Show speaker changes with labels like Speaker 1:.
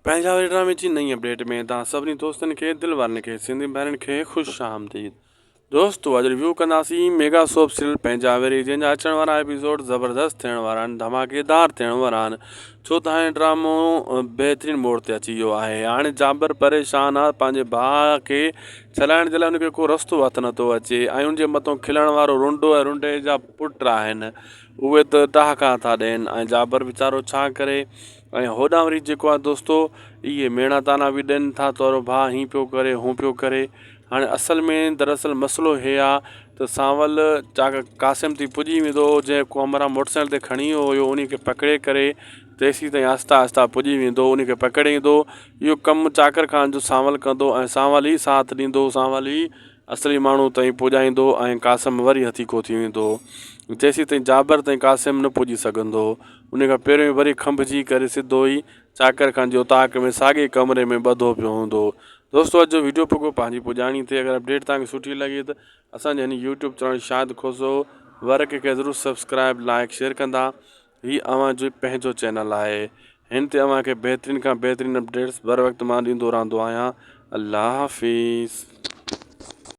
Speaker 1: पंजाबी ड्रामे जी नई अपडेट में तव्हां सभिनी दोस्तनि खे दिलि वारनि खे सिंधी भाउरनि खे ख़ुशि आमदीद। दोस्तो अॼु रिव्यू कंदासीं मेगा सोप सीरियल पंजाबी जंहिंजा अचण वारा एपिसोड ज़बरदस्त थियण वारा आहिनि, धमाकेदार थियण वारा आहिनि। छो त हाणे ड्रामो बहितरीनु मोड़ ते अची वियो आहे। हाणे जाबर परेशान आहे, पंहिंजे भाउ खे छॾाइण जे लाइ उनखे को रस्तो हथ नथो अचे ऐं उनजे मथां खिलण वारो रुंडो ऐं रुंडे जा पुट आहिनि, उहे त टहाका था ॾियनि ऐं जाबर वीचारो छा करे। ऐं होॾां वरी जेको आहे दोस्तो इहे मेणा ताना बि ॾियनि था, तोरो भाउ हीअं पियो करे हूअं पियो करे। हाणे असल में दरअसल मसइलो हे आहे त सांवल कासिम थी पुॼी वेंदो, जंहिं हमरा मोटरसाइकिल ते खणी वियो हुयो उन खे पकिड़े करे तेसीं ताईं आहिस्ता आहिस्ता पुॼी वेंदो, उन खे पकिड़े ईंदो। इहो कमु चाकर खान जो सांवल कंदो ऐं सांवल ई साथ ॾींदो, सांवल ई असली माण्हू ताईं पुॼाईंदो ऐं कासिम वरी हथीको थी वेंदो। जेसीं ताईं जाबर ताईं कासिम न पुॼी सघंदो, उन खां पहिरियों वरी खंभिजी करे सिधो ई चाकर खान जो उताक में साॻे कमरे में ॿधो पियो हूंदो। दोस्तो अॼु जो वीडियो पोइ पंहिंजी पुॼाणी थिए। अगरि अपडेट तव्हांखे सुठी लॻे त असांजे हिन यूट्यूब चैनल शाद खोसो वर्क खे ज़रूरु सब्सक्राइब लाइक शेयर कंदा। हीअ अव्हां जो पंहिंजो चैनल आहे, हिन ते अव्हांखे बहितरीन खां बहितरीन अपडेट्स बर वक़्तु मां ॾींदो रहंदो आहियां। अल्लाह हाफ़िज़।